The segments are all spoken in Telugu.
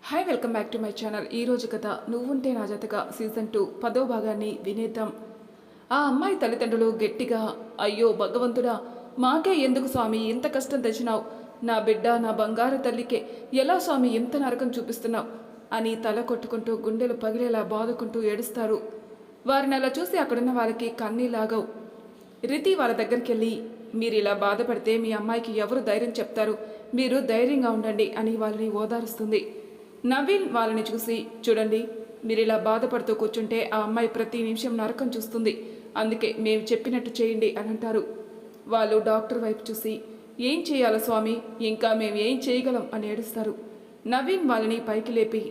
Hi welcome back to my channel. ఈరోజు కథ నువ్వుంటే నా జతగా సీజన్ 2 10వ భాగాన్ని వినేద్దాం. ఆ అమ్మాయి తల్లిదండ్రులు గట్టిగా, అయ్యో భగవంతుడా, మాకే ఎందుకు స్వామి ఇంత కష్టం తెచ్చినావు, నా బిడ్డ నా బంగారు తల్లికే ఎలా స్వామి ఇంత నరకం చూపిస్తున్నావు అని తల కొట్టుకుంటూ గుండెలు పగిలేలా బాదుకుంటూ ఏడుస్తారు. వారిని అలా చూసి అక్కడున్న వాళ్ళకి కన్నీలాగవు. రితి వాళ్ళ దగ్గరికి వెళ్ళి, మీరు ఇలా బాధపడితే మీ అమ్మాయికి ఎవరు ధైర్యం చెప్తారు, మీరు ధైర్యంగా ఉండండి అని వాళ్ళని ఓదారుస్తుంది. నవీన్ వాళ్ళని చూసి, చూడండి, మీరు ఇలా బాధపడుతూ కూర్చుంటే ఆ అమ్మాయి ప్రతి నిమిషం నరకం చూస్తుంది, అందుకే మేము చెప్పినట్టు చేయండి అని అంటారు. వాళ్ళు డాక్టర్ వైపు చూసి, ఏం చేయాలి స్వామి, ఇంకా మేము ఏం చేయగలం అని ఏడుస్తారు. నవీన్ వాళ్ళని పైకి లేపి,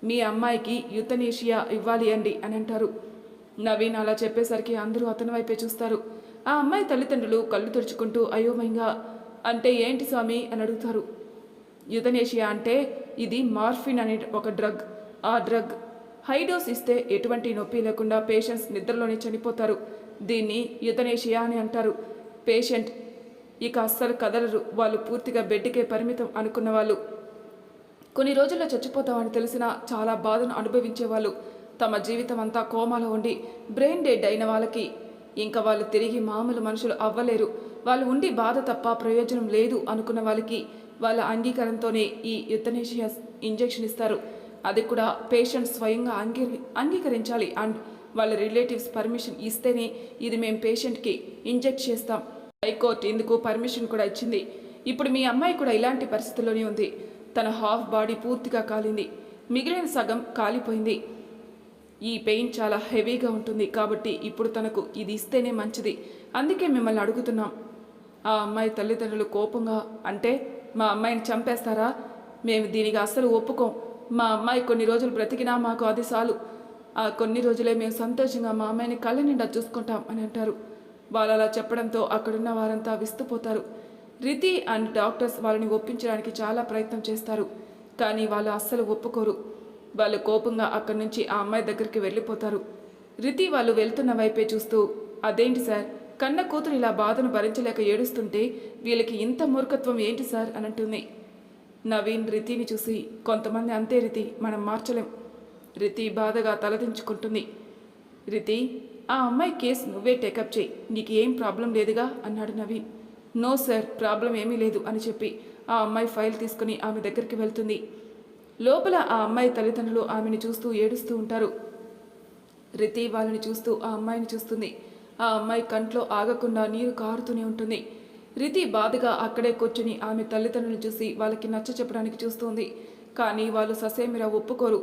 మీ అమ్మాయికి యుతనేషియా ఇవ్వాలి అండి అని అంటారు. నవీన్ అలా చెప్పేసరికి అందరూ అతని వైపే చూస్తారు. ఆ అమ్మాయి తల్లిదండ్రులు కళ్ళు తుడుచుకుంటూ అయోమయంగా, అంటే ఏంటి స్వామి అని అడుగుతారు. యుతనేషియా అంటే ఇది మార్ఫిన్ అనే ఒక డ్రగ్. ఆ డ్రగ్ హై డోస్ ఇస్తే ఎటువంటి నొప్పి లేకుండా పేషెంట్స్ నిద్రలోనే చనిపోతారు. దీన్ని యుతనేషియా అని అంటారు. పేషెంట్ ఇక అస్సలు కదలరు. వాళ్ళు పూర్తిగా బెడ్కే పరిమితం అనుకున్న వాళ్ళు, కొన్ని రోజుల్లో చచ్చిపోతామని తెలిసినా చాలా బాధను అనుభవించేవాళ్ళు, తమ జీవితం అంతా కోమాలో ఉండి బ్రెయిన్ డెడ్ అయిన వాళ్ళకి ఇంకా వాళ్ళు తిరిగి మామూలు మనుషులు అవ్వలేరు, వాళ్ళు ఉండి బాధ తప్ప ప్రయోజనం లేదు అనుకున్న వాళ్ళకి వాళ్ళ అంగీకారంతోనే ఈ యుతనేషియా ఇంజెక్షన్ ఇస్తారు. అది కూడా పేషెంట్ స్వయంగా అంగీకరించాలి అండ్ వాళ్ళ రిలేటివ్స్ పర్మిషన్ ఇస్తేనే ఇది మేము పేషెంట్కి ఇంజెక్ట్ చేస్తాం. హైకోర్టు ఇందుకు పర్మిషన్ కూడా ఇచ్చింది. ఇప్పుడు మీ అమ్మాయి కూడా ఇలాంటి పరిస్థితుల్లోనే ఉంది. తన హాఫ్ బాడీ పూర్తిగా కాలింది, మిగిలిన సగం కాలిపోయింది. ఈ పెయిన్ చాలా హెవీగా ఉంటుంది కాబట్టి ఇప్పుడు తనకు ఇది ఇస్తేనే మంచిది, అందుకే మిమ్మల్ని అడుగుతున్నాం. ఆ అమ్మాయి తల్లిదండ్రులు కోపంగా, అంటే మా అమ్మాయిని చంపేస్తారా, మేము దీనికి అస్సలు ఒప్పుకోం, మా అమ్మాయి కొన్ని రోజులు బ్రతికినా మాకు అది చాలు, ఆ కొన్ని రోజులే మేము సంతోషంగా మా అమ్మాయిని కళ్ళ నిండా చూసుకుంటాం అని అంటారు. వాళ్ళు అలా చెప్పడంతో అక్కడున్న వారంతా విస్తుపోతారు. రితి అండ్ డాక్టర్స్ వాళ్ళని ఒప్పించడానికి చాలా ప్రయత్నం చేస్తారు, కానీ వాళ్ళు అస్సలు ఒప్పుకోరు. వాళ్ళు కోపంగా అక్కడి నుంచి ఆ అమ్మాయి దగ్గరికి వెళ్ళిపోతారు. రితి వాళ్ళు వెళ్తున్న వైపే చూస్తూ, అదేంటి సార్, కన్న కూతురు ఇలా బాధను భరించలేక ఏడుస్తుంటే వీళ్ళకి ఇంత మూర్ఖత్వం ఏంటి సార్ అని అంటుంది. నవీన్ రితిని చూసి, కొంతమంది అంతే రితి, మనం మార్చలేం. రితి బాధగా తలదించుకుంటుంది. రితి, ఆ అమ్మాయి కేసు నువ్వే టేకప్ చేయి, నీకు ఏం ప్రాబ్లం లేదుగా అన్నాడు నవీన్. నో సార్, ప్రాబ్లం ఏమీ లేదు అని చెప్పి ఆ అమ్మాయి ఫైల్ తీసుకుని ఆమె దగ్గరికి వెళ్తుంది. లోపల ఆ అమ్మాయి తల్లిదండ్రులు ఆమెను చూస్తూ ఏడుస్తూ ఉంటారు. రితి వాళ్ళని చూస్తూ ఆ అమ్మాయిని చూస్తుంది. ఆ అమ్మాయి కంట్లో ఆగకుండా నీరు కారుతూనే ఉంటుంది. రితి బాధగా అక్కడే కూర్చుని ఆమె తల్లిదండ్రులను చూసి వాళ్ళకి నచ్చ చెప్పడానికి చూస్తుంది, కానీ వాళ్ళు ససేమిరా ఒప్పుకోరు.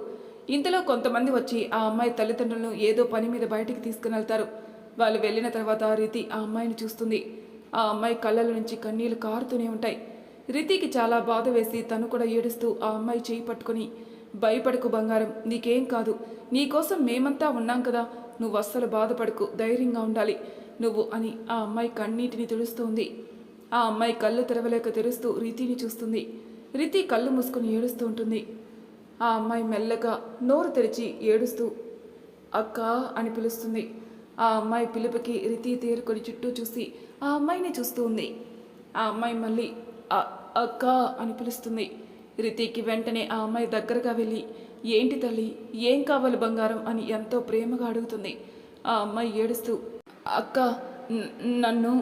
ఇంతలో కొంతమంది వచ్చి ఆ అమ్మాయి తల్లిదండ్రులను ఏదో పని మీద బయటికి తీసుకుని వెళ్తారు. వాళ్ళు వెళ్ళిన తర్వాత రితి ఆ అమ్మాయిని చూస్తుంది. ఆ అమ్మాయి కళ్ళల నుంచి కన్నీళ్లు కారుతూనే ఉంటాయి. రితికి చాలా బాధ వేసి తను కూడా ఏడుస్తూ ఆ అమ్మాయి చేయి పట్టుకుని, భయపడకు బంగారం, నీకేం కాదు, నీకోసం మేమంతా ఉన్నాం కదా, నువ్వు అస్సలు బాధపడకు, ధైర్యంగా ఉండాలి నువ్వు అని ఆ అమ్మాయి కన్నీటిని తుడుస్తుంది. ఆ అమ్మాయి కళ్ళు తెరవలేక తెరుస్తూ రితిని చూస్తుంది. రితి కళ్ళు మూసుకుని ఏడుస్తూ ఉంటుంది. ఆ అమ్మాయి మెల్లగా నోరు తెరిచి ఏడుస్తూ అక్క అని పిలుస్తుంది. ఆ అమ్మాయి పిలుపుకి రితి తేరుకొని చుట్టూ చూసి ఆ అమ్మాయిని చూస్తూ ఉంది. ఆ అమ్మాయి మళ్ళీ అక్క అని పిలుస్తుంది. రితికి వెంటనే ఆ అమ్మాయి దగ్గరగా వెళ్ళి, ఏంటి తల్లి, ఏం కావాలి బంగారం అని ఎంతో ప్రేమగా అడుగుతుంది. ఆ అమ్మాయి ఏడుస్తూ, అక్క నన్ను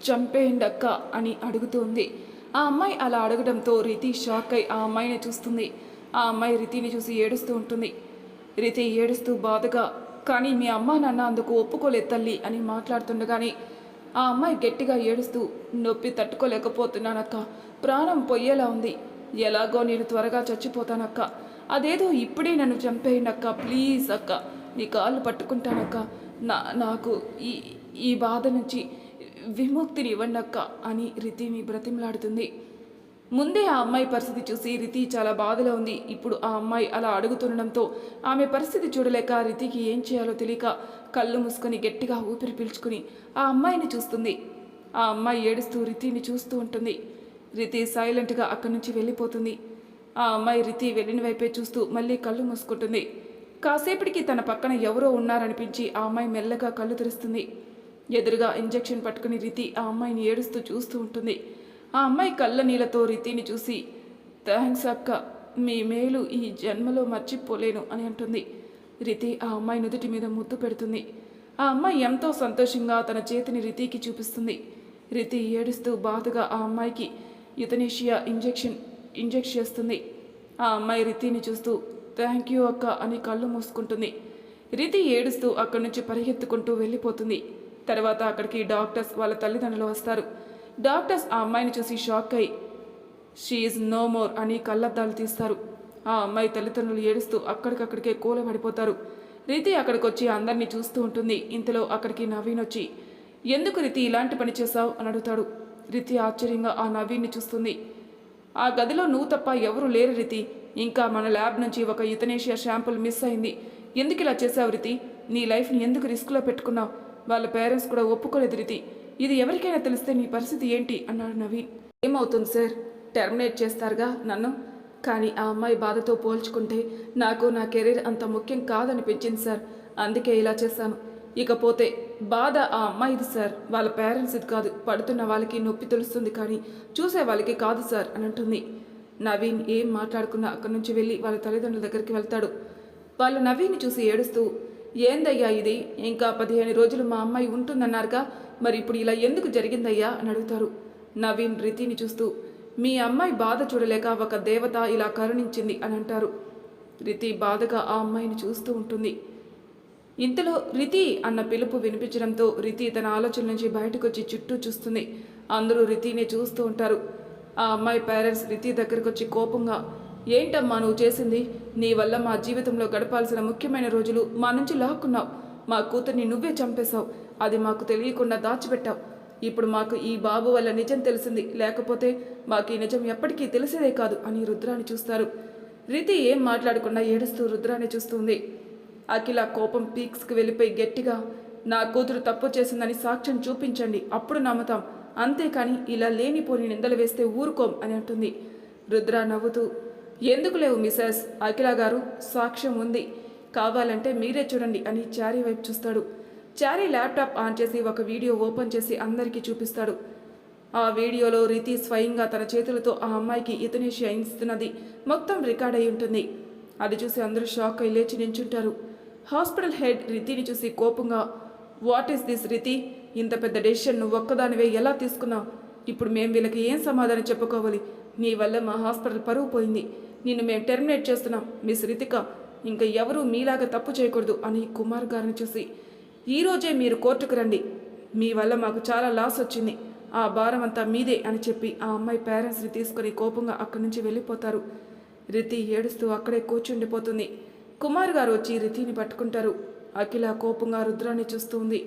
చంపేయండి అక్క అని అడుగుతుంది. ఆ అమ్మాయి అలా అడగడంతో రితి షాక్ అయి ఆ అమ్మాయిని చూస్తుంది. ఆ అమ్మాయి రితిని చూసి ఏడుస్తూ ఉంటుంది. రితి ఏడుస్తూ బాధగా, కానీ మీ అమ్మ నాన్న అందుకు ఒప్పుకోలేదు తల్లి అని మాట్లాడుతుండగానే ఆ అమ్మాయి గట్టిగా ఏడుస్తూ, నొప్పి తట్టుకోలేకపోతున్నానక్క, ప్రాణం పొయ్యేలా ఉంది, ఎలాగో నేను త్వరగా చచ్చిపోతానక్క, అదేదో ఇప్పుడే నన్ను చంపేయండి అక్క, ప్లీజ్ అక్క, నీ కాళ్ళు పట్టుకుంటానక్క, నాకు ఈ ఈ బాధ నుంచి విముక్తిని ఇవ్వండి అక్క అని రితిని బ్రతిమలాడుతుంది. ముందే ఆ అమ్మాయి పరిస్థితి చూసి రితి చాలా బాధలో ఉంది. ఇప్పుడు ఆ అమ్మాయి అలా అడుగుతుండడంతో ఆమె పరిస్థితి చూడలేక రితికి ఏం చేయాలో తెలియక కళ్ళు మూసుకొని గట్టిగా ఊపిరి పీల్చుకుని ఆ అమ్మాయిని చూస్తుంది. ఆ అమ్మాయి ఏడుస్తూ రితిని చూస్తూ ఉంటుంది. రితి సైలెంట్గా అక్కడి నుంచి వెళ్ళిపోతుంది. ఆ అమ్మాయి రితి వెళ్ళిన వైపే చూస్తూ మళ్ళీ కళ్ళు మూసుకుంటుంది. కాసేపటికి తన పక్కన ఎవరో ఉన్నారనిపించి ఆ అమ్మాయి మెల్లగా కళ్ళు తెరుస్తుంది. ఎదురుగా ఇంజెక్షన్ పట్టుకుని రితి ఆ అమ్మాయిని ఏడుస్తూ చూస్తూ ఉంటుంది. ఆ అమ్మాయి కళ్ళ నీళ్ళతో రితిని చూసి, థ్యాంక్స్ అక్క, మీ మేలు ఈ జన్మలో మర్చిపోలేను అని అంటుంది. రితి ఆ అమ్మాయి నుదుటి మీద ముద్దు పెడుతుంది. ఆ అమ్మాయి ఎంతో సంతోషంగా తన చేతిని రితికి చూపిస్తుంది. రితి ఏడుస్తూ బాధగా ఆ అమ్మాయికి యుతనేషియా ఇంజెక్ట్ చేస్తుంది. ఆ అమ్మాయి రితిని చూస్తూ థ్యాంక్ యూ అక్క అని కళ్ళు మూసుకుంటుంది. రితి ఏడుస్తూ అక్కడి నుంచి పరిగెత్తుకుంటూ వెళ్ళిపోతుంది. తర్వాత అక్కడికి డాక్టర్స్ వాళ్ళ తల్లిదండ్రులు వస్తారు. డాక్టర్స్ ఆ అమ్మాయిని చూసి షాక్ అయి షీ ఈజ్ నో మోర్ అని కళ్ళద్దాలు తీస్తారు. ఆ అమ్మాయి తల్లిదండ్రులు ఏడుస్తూ అక్కడికక్కడికే కూలబడిపోతారు. రితి అక్కడికి వచ్చి అందరినీ చూస్తూ ఉంటుంది. ఇంతలో అక్కడికి నవీన్ వచ్చి ఎందుకు రితి ఇలాంటి పని చేశావు అని అడుగుతాడు. రితి ఆశ్చర్యంగా ఆ నవీన్ని చూస్తుంది. ఆ గదిలో నువ్వు తప్ప ఎవరు లేరు రితి. ఇంకా మన ల్యాబ్ నుంచి ఒక యుతనేషియా శాంపుల్ మిస్ అయింది. ఎందుకు ఇలా చేసావు రితి? నీ లైఫ్ని ఎందుకు రిస్క్లో పెట్టుకున్నావు? వాళ్ళ పేరెంట్స్ కూడా ఒప్పుకోలేదు రితి. ఇది ఎవరికైనా తెలిస్తే నీ పరిస్థితి ఏంటి అన్నాడు నవీన్. ఏమవుతుంది సార్, టెర్మినేట్ చేస్తారుగా నన్ను. కానీ ఆ అమ్మాయి బాధతో పోల్చుకుంటే నాకు నా కెరీర్ అంత ముఖ్యం కాదనిపించింది సార్. అందుకే ఇలా చేశాను. ఇకపోతే బాధ ఆ అమ్మాయిది సార్, వాళ్ళ పేరెంట్స్ ఇది కాదు. పడుతున్న వాళ్ళకి నొప్పి తెలుస్తుంది కానీ చూసే వాళ్ళకి కాదు సార్ అని అంటుంది. నవీన్ ఏం మాట్లాడుకున్నా అక్కడి నుంచి వెళ్ళి వాళ్ళ తల్లిదండ్రుల దగ్గరికి వెళ్తాడు. వాళ్ళు నవీన్ని చూసి ఏడుస్తూ ఏందయ్యా ఇది, ఇంకా 15 రోజులు మా అమ్మాయి ఉంటుందన్నారుగా, మరి ఇప్పుడు ఇలా ఎందుకు జరిగిందయ్యా అని అడుగుతారు. నవీన్ రితిని చూస్తూ మీ అమ్మాయి బాధ చూడలేక ఒక దేవత ఇలా కరుణించింది అని అంటారు. రితి బాధగా ఆ అమ్మాయిని చూస్తూ ఉంటుంది. ఇంతలో రితి అన్న పిలుపు వినిపించడంతో రితి తన ఆలోచన నుంచి బయటకు వచ్చి చుట్టూ చూస్తుంది. అందరూ రితిని చూస్తూ ఉంటారు. ఆ అమ్మాయి పేరెంట్స్ రితి దగ్గరకు వచ్చి కోపంగా ఏంటమ్మా నువ్వు చేసింది? నీ వల్ల మా జీవితంలో గడపాల్సిన ముఖ్యమైన రోజులు మా నుంచి లాక్కున్నావు. మా కూతుర్ని నువ్వే చంపేశావు. అది మాకు తెలియకుండా దాచిపెట్టావు. ఇప్పుడు మాకు ఈ బాబు వల్ల నిజం తెలిసింది. లేకపోతే మాకు ఈ నిజం ఎప్పటికీ తెలిసేదే కాదు అని రుద్రాన్ని చూస్తారు. రితి ఏం మాట్లాడకుండా ఏడుస్తూ రుద్రాన్ని చూస్తుంది. అఖిల కోపం పీక్స్కి వెళ్ళిపోయి గట్టిగా నా కూతురు తప్పు చేసిందని సాక్ష్యం చూపించండి, అప్పుడు నమ్ముతాం. అంతేకాని ఇలా లేనిపోని నిందలు వేస్తే ఊరుకోం అని అంటుంది. రుద్ర నవ్వుతూ ఎందుకు లేవు మిసెస్ అఖిల గారు, సాక్ష్యం ఉంది, కావాలంటే మీరే చూడండి అని చారీ వైపు చూస్తాడు. చారీ ల్యాప్టాప్ ఆన్ చేసి ఒక వీడియో ఓపెన్ చేసి అందరికీ చూపిస్తాడు. ఆ వీడియోలో రితి స్వయంగా తన చేతులతో ఆ అమ్మాయికి యుతనేషియా ఇస్తున్నది మొత్తం రికార్డ్ అయి ఉంటుంది. అది చూసి అందరూ షాక్ అయి లేచి నించుంటారు. హాస్పిటల్ హెడ్ రితిని చూసి కోపంగా వాట్ ఈస్ దిస్ రితి, ఇంత పెద్ద డెసిషన్ నువ్వు ఒక్కదానివే ఎలా తీసుకున్నావు? ఇప్పుడు మేము వీళ్ళకి ఏం సమాధానం చెప్పుకోవాలి? నీ వల్ల మా హాస్పిటల్ పరువు పోయింది. నిన్ను మేము టెర్మినేట్ చేస్తున్నాం మిస్ రితిక. ఇంకా ఎవరూ మీలాగా తప్పు చేయకూడదు అని కుమార్ గారిని చూసి ఈరోజే మీరు కోర్టుకు రండి, మీ వల్ల మాకు చాలా లాస్ వచ్చింది, ఆ భారం అంతా మీదే అని చెప్పి ఆ అమ్మాయి పేరెంట్స్ని తీసుకొని కోపంగా అక్కడి నుంచి వెళ్ళిపోతారు. రితి ఏడుస్తూ అక్కడే కూర్చుండిపోతుంది. కుమార్ గారు వచ్చి రితిని పట్టుకుంటారు. అఖిల కోపంగా రుద్రాన్ని చూస్తూ ఉంది.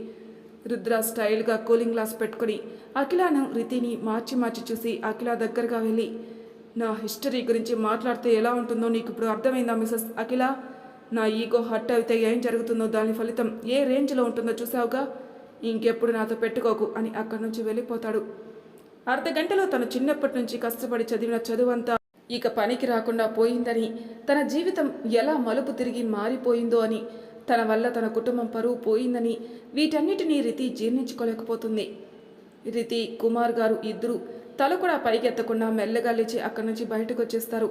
రుద్ర స్టైల్గా కూలింగ్ గ్లాస్ పెట్టుకుని అఖిలను రితిని మార్చి మార్చి చూసి అఖిల దగ్గరగా వెళ్ళి నా హిస్టరీ గురించి మాట్లాడితే ఎలా ఉంటుందో నీకు ఇప్పుడు అర్థమైందా మిసెస్ అఖిల? నా ఈగో హర్ట్ అయితే ఏం జరుగుతుందో దాని ఫలితం ఏ రేంజ్లో ఉంటుందో చూసావుగా, ఇంకెప్పుడు నాతో పెట్టుకోకు అని అక్కడి నుంచి వెళ్ళిపోతాడు. అర్ధగంటలో తను చిన్నప్పటి నుంచి కష్టపడి చదివిన చదువంతా ఇక పనికి రాకుండా పోయిందని, తన జీవితం ఎలా మలుపు తిరిగి మారిపోయిందో అని, తన వల్ల తన కుటుంబం పరువు పోయిందని వీటన్నిటినీ రితి జీర్ణించుకోలేకపోతుంది. రితి కుమార్ గారు ఇద్దరు తల కూడా పైకెత్తకుండా మెల్లగా లేచి అక్కడి నుంచి బయటకు వచ్చేస్తారు.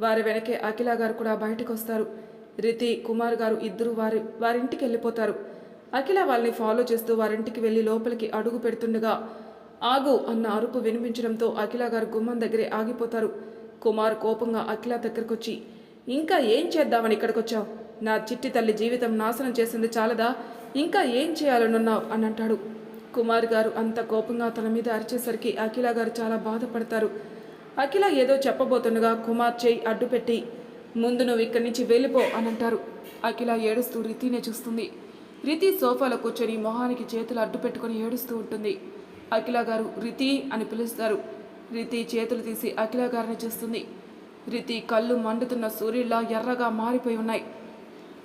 వారి వెనకే అఖిల గారు కూడా బయటకు వస్తారు. రితి కుమార్ గారు ఇద్దరు వారింటికి వెళ్ళిపోతారు. అఖిల వాళ్ళని ఫాలో చేస్తూ వారింటికి వెళ్ళి లోపలికి అడుగు పెడుతుండగా ఆగు అన్న అరుపు వినిపించడంతో అఖిల గారు గుమ్మం దగ్గరే ఆగిపోతారు. కుమార్ కోపంగా అఖిల దగ్గరకు వచ్చి ఇంకా ఏం చేద్దామని ఇక్కడికి వచ్చావు? నా చిట్టి తల్లి జీవితం నాశనం చేసింది చాలదా, ఇంకా ఏం చేయాలనున్నావు అని అంటాడు. కుమార్ గారు అంత కోపంగా తన మీద అరిచేసరికి అఖిల గారు చాలా బాధపడతారు. అఖిల ఏదో చెప్పబోతుండగా కుమార్ చేయి అడ్డుపెట్టి ముందు నువ్వు ఇక్కడి నుంచి వెళ్ళిపో అని అంటారు. అఖిల ఏడుస్తూ రితినే చూస్తుంది. రితి సోఫాలో కూర్చొని మొహానికి చేతులు అడ్డు పెట్టుకుని ఏడుస్తూ ఉంటుంది. అఖిల గారు రితి అని పిలుస్తారు. రితి చేతులు తీసి అఖిల గారిని చూస్తుంది. రితి కళ్ళు మండుతున్న సూర్యుల్లా ఎర్రగా మారిపోయి ఉన్నాయి.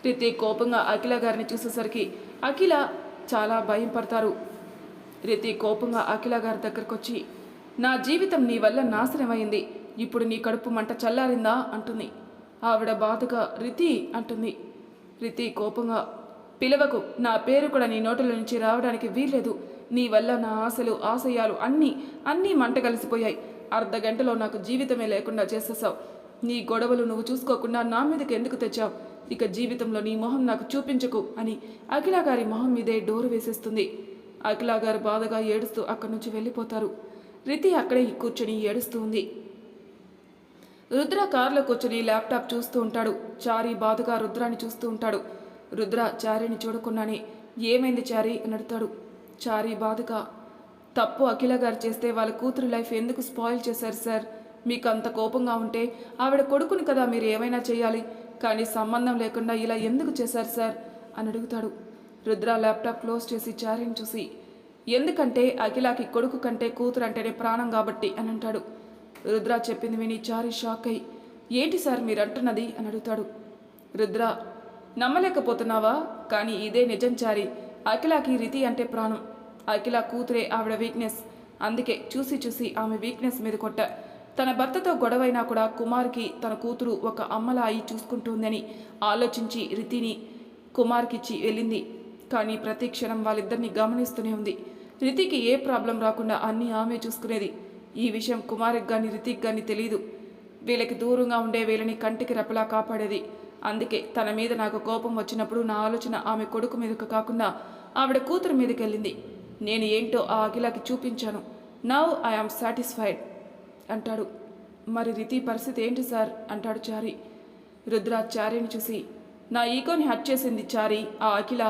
రితి కోపంగా అఖిల గారిని చూసేసరికి అఖిల చాలా భయం పడతారు. రితి కోపంగా అఖిల గారి దగ్గరకు వచ్చి నా జీవితం నీ వల్ల నాశనమైంది, ఇప్పుడు నీ కడుపు మంట చల్లారిందా అంటుంది. ఆవిడ బాధగా రితి అంటుంది. రితి కోపంగా పిలవకు, నా పేరు కూడా నీ నోటుల నుంచి రావడానికి వీల్లేదు. నీ వల్ల నా ఆశలు ఆశయాలు అన్నీ మంట కలిసిపోయాయి. అర్ధగంటలో నాకు జీవితమే లేకుండా చేసేసావు. నీ గొడవలు నువ్వు చూసుకోకుండా నా మీదకి ఎందుకు తెచ్చావు? ఇక జీవితంలో నీ మొహం నాకు చూపించకు అని అఖిల గారి మొహం మీదే డోరు వేసేస్తుంది. అఖిల గారు బాధగా ఏడుస్తూ అక్కడి నుంచి వెళ్ళిపోతారు. రితి అక్కడే కూర్చొని ఏడుస్తూ ఉంది. రుద్ర కారులో కూర్చొని ల్యాప్టాప్ చూస్తూ ఉంటాడు. చారి బాధగా రుద్రాని చూస్తూ ఉంటాడు. రుద్ర చారిని చూడకుండానే ఏమైంది చారి అని అడుగుతాడు. చారి బాధగా, తప్పు అఖిల గారు చేస్తే వాళ్ళ కూతురు లైఫ్ ఎందుకు స్పాయిల్ చేశారు సార్? మీకు అంత కోపంగా ఉంటే ఆవిడ కొడుకుని కదా మీరు ఏమైనా చేయాలి, కానీ సంబంధం లేకుండా ఇలా ఎందుకు చేశారు సార్ అని అడుగుతాడు. రుద్ర ల్యాప్టాప్ క్లోజ్ చేసి చారిని చూసి, ఎందుకంటే అఖిలకి కొడుకు కంటే కూతురు అంటేనే ప్రాణం కాబట్టి అని అంటాడు. రుద్ర చెప్పింది విని చారి షాక్ అయి, ఏంటి సార్ మీరు అంటున్నది అని అడుగుతాడు. రుద్ర, నమ్మలేకపోతున్నావా? కానీ ఇదే నిజం చారి. అఖిలకి రితి అంటే ప్రాణం. అఖిల కూతురే ఆవిడ వీక్నెస్. అందుకే చూసి చూసి ఆమె వీక్నెస్ మీద కొట్ట. తన భర్తతో గొడవైనా కూడా కుమార్కి తన కూతురు ఒక అమ్మలా అయి చూసుకుంటుందని ఆలోచించి రితిని కుమార్కిచ్చి వెళ్ళింది. కానీ ప్రతి క్షణం వాళ్ళిద్దరిని గమనిస్తూనే ఉంది. రితికి ఏ ప్రాబ్లం రాకుండా అన్నీ ఆమె చూసుకునేది. ఈ విషయం కుమార్కి కానీ రితికి కానీ తెలియదు. వీళ్ళకి దూరంగా ఉండే వీళ్ళని కంటికి రెప్పలా కాపాడేది. అందుకే తన మీద నాకు కోపం వచ్చినప్పుడు నా ఆలోచన ఆమె కొడుకు మీదకు కాకుండా ఆవిడ కూతురు మీదకి వెళ్ళింది. నేను ఏంటో ఆ అఖిలకి చూపించాను. నౌ ఐఆమ్ సాటిస్ఫైడ్ అంటాడు. మరి రితి పరిస్థితి ఏంటి సార్ అంటాడు చారి. రుద్ర చారిని చూసి, నా ఈగోని హట్ చేసింది చారి. ఆ అఖిల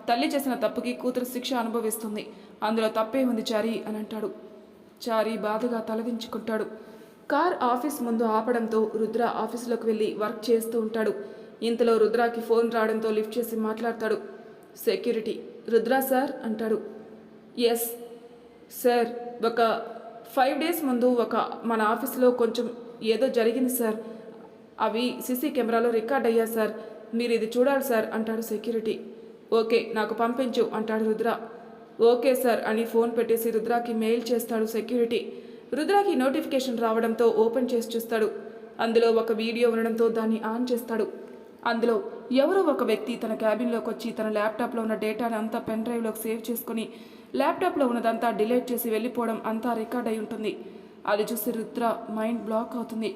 తల్లి చేసిన తప్పుకి కూతురు శిక్ష అనుభవిస్తుంది. అందులో తప్పే ఉంది చారి అని అంటాడు. చారి బాధగా తలదించుకుంటాడు. కార్ ఆఫీస్ ముందు ఆపడంతో రుద్ర ఆఫీసులోకి వెళ్ళి వర్క్ చేస్తూ ఉంటాడు. ఇంతలో రుద్రాకి ఫోన్ రావడంతో లిఫ్ట్ చేసి మాట్లాడతాడు. సెక్యూరిటీ, రుద్ర సార్ అంటాడు. ఎస్ సార్, ఒక 5 days ముందు మన ఆఫీస్లో కొంచెం ఏదో జరిగింది సార్. అవి సీసీ కెమెరాలో రికార్డ్ అయ్యా సార్. మీరు ఇది చూడాలి సార్ అంటాడు సెక్యూరిటీ. ఓకే, నాకు పంపించు అంటాడు రుద్ర. ఓకే సార్ అని ఫోన్ పెట్టేసి రుద్రాకి మెయిల్ చేస్తాడు సెక్యూరిటీ. రుద్రాకి నోటిఫికేషన్ రావడంతో ఓపెన్ చేసి చూస్తాడు. అందులో ఒక వీడియో ఉండడంతో దాన్ని ఆన్ చేస్తాడు. అందులో ఎవరో ఒక వ్యక్తి తన క్యాబిన్లోకి వచ్చి తన ల్యాప్టాప్లో ఉన్న డేటాని అంతా పెన్ డ్రైవ్లోకి సేవ్ చేసుకుని ల్యాప్టాప్లో ఉన్నదంతా డిలీట్ చేసి వెళ్ళిపోవడం అంతా రికార్డ్ అయి ఉంటుంది. అది చూసి రుద్ర మైండ్ బ్లాక్ అవుతుంది.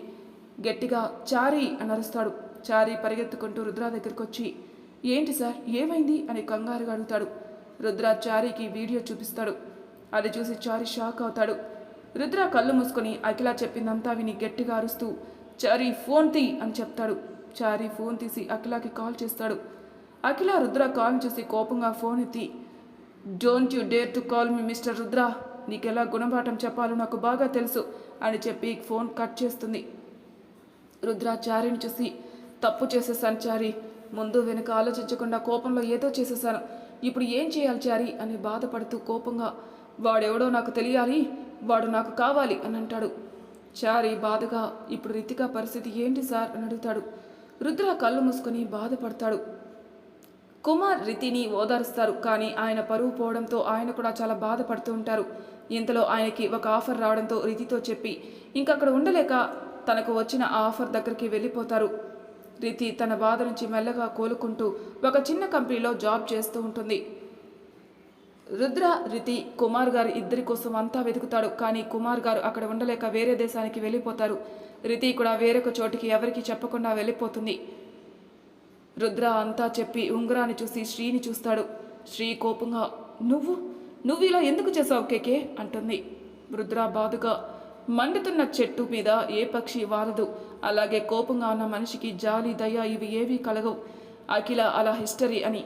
గట్టిగా చారి అని అరుస్తాడు. చారి పరిగెత్తుకుంటూ రుద్ర దగ్గరికి వచ్చి, ఏంటి సార్ ఏమైంది అని కంగారుగా అడుగుతాడు. రుద్ర చారికి వీడియో చూపిస్తాడు. అది చూసి చారి షాక్ అవుతాడు. రుద్ర కళ్ళు మూసుకొని అఖిల చెప్పిందంతా విని గట్టిగా అరుస్తూ, చారి ఫోన్ తీ అని చెప్తాడు. చారి ఫోన్ తీసి అఖిలకి కాల్ చేస్తాడు. అఖిల రుద్ర కాల్ చూసి కోపంగా ఫోన్ ఎత్తి, don't you dare to call me mister Rudra, నీకెలా గుణపాఠం చెప్పాలో నాకు బాగా తెలుసు అని చెప్పి ఫోన్ కట్ చేస్తుంది. రుద్ర చారిని చూసి, తప్పు చేసేసాను చారి, ముందు వెనుక ఆలోచించకుండా కోపంలో ఏదో చేసేసాను, ఇప్పుడు ఏం చేయాలి చారి అని బాధపడుతూ కోపంగా, వాడెవడో నాకు తెలియాలి, వాడు నాకు కావాలి అని అంటాడు. చారి బాధగా, ఇప్పుడు రితిక పరిస్థితి ఏంటి సార్ అని అడుగుతాడు. రుద్ర కళ్ళు మూసుకొని బాధపడతాడు. కుమార్ రితిని ఓదారుస్తారు. కానీ ఆయన పరువు పోవడంతో ఆయన కూడా చాలా బాధపడుతూ ఉంటారు. ఇంతలో ఆయనకి ఒక ఆఫర్ రావడంతో రితితో చెప్పి ఇంకక్కడ ఉండలేక తనకు వచ్చిన ఆ ఆఫర్ దగ్గరికి వెళ్ళిపోతారు. రితి తన బాధ నుంచి మెల్లగా కోలుకుంటూ ఒక చిన్న కంపెనీలో జాబ్ చేస్తూ ఉంటుంది. రుద్ర, రితి, కుమార్ గారు ఇద్దరి కోసం అంతా వెతుకుతాడు. కానీ కుమార్ గారు అక్కడ ఉండలేక వేరే దేశానికి వెళ్ళిపోతారు. రితి కూడా వేరొక చోటికి ఎవరికి చెప్పకుండా వెళ్ళిపోతుంది. రుద్ర అంతా చెప్పి ఉంగరాన్ని చూసి శ్రీని చూస్తాడు. శ్రీ కోపంగా, నువ్వు ఇలా ఎందుకు చేసావు కేకే అంటుంది. రుద్ర బాధగా, మండుతున్న చెట్టు మీద ఏ పక్షి వాలదు, అలాగే కోపంగా ఉన్న మనిషికి జాలి దయ ఇవి ఏవీ కలగవు. అఖిల అలా హిస్టరీ అని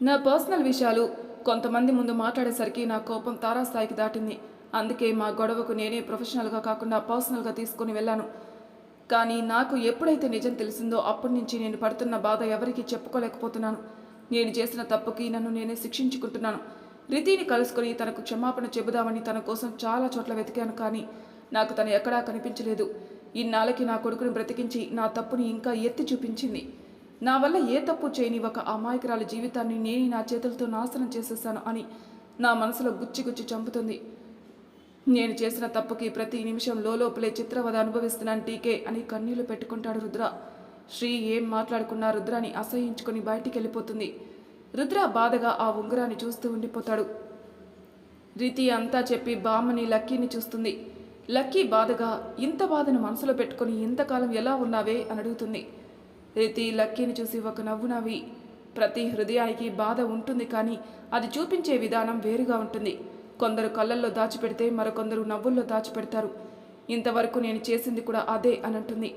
నా పర్సనల్ విషయాలు కొంతమంది ముందు మాట్లాడేసరికి నా కోపం తారాస్థాయికి దాటింది. అందుకే మా గొడవకు నేనే ప్రొఫెషనల్గా కాకుండా పర్సనల్గా తీసుకుని వెళ్ళాను. కానీ నాకు ఎప్పుడైతే నిజం తెలిసిందో అప్పటి నుంచి నేను పడుతున్న బాధ ఎవరికీ చెప్పుకోలేకపోతున్నాను. నేను చేసిన తప్పుకి నన్ను నేనే శిక్షించుకుంటున్నాను. రితిని కలుసుకొని తనకు క్షమాపణ చెబుదామని తన కోసం చాలా చోట్ల వెతికాను. కానీ నాకు తను ఎక్కడా కనిపించలేదు. ఇన్నాళ్ళకి నా కొడుకుని బ్రతికించి నా తప్పుని ఇంకా ఎత్తి చూపించింది. నా వల్ల ఏ తప్పు చేయని ఒక అమాయకురాలి జీవితాన్ని నేను నా చేతులతో నాశనం చేసేసాను అని నా మనసులో గుచ్చి చంపుతుంది. నేను చేసిన తప్పుకి ప్రతి నిమిషం లోపలే చిత్రవద అనుభవిస్తున్నాను టీకే అని కన్నీళ్లు పెట్టుకుంటాడు రుద్ర. శ్రీ ఏం మాట్లాడుకున్నా రుద్రాని అసహించుకొని బయటికి వెళ్ళిపోతుంది. రుద్ర బాధగా ఆ ఉంగరాన్ని చూస్తూ ఉండిపోతాడు. రితి అంతా చెప్పి బామ్మని లక్కీని చూస్తుంది. లక్కీ బాధగా ఇంత బాధను మనసులో పెట్టుకొని ఇంతకాలం ఎలా ఉన్నావే అని అడుగుతుంది. రితి లక్కీని చూసి ఒక నవ్వు నవ్వి, ప్రతి హృదయానికి బాధ ఉంటుంది, కానీ అది చూపించే విధానం వేరుగా ఉంటుంది. కొందరు కళ్ళల్లో దాచిపెడితే మరికొందరు నవ్వుల్లో దాచిపెడతారు. ఇంతవరకు నేను చేసింది కూడా అదే అని అంటుంది.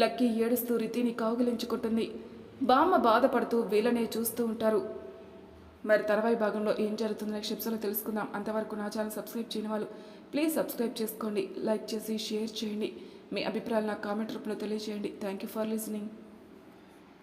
లక్కీ ఏడుస్తూ రితిని కౌగిలించుకుంటుంది. బామ్మ బాధపడుతూ వీళ్ళనే చూస్తూ ఉంటారు. మరి తర్వాయి భాగంలో ఏం జరుగుతుందో నెక్స్ట్ ఎపిసోడ్లో తెలుసుకుందాం. అంతవరకు నా ఛానల్ సబ్స్క్రైబ్ చేయని వాళ్ళు ప్లీజ్ సబ్స్క్రైబ్ చేసుకోండి, లైక్ చేసి షేర్ చేయండి, మీ అభిప్రాయాలు నాకు కామెంట్ రూపంలో తెలియజేయండి. Thank you for listening.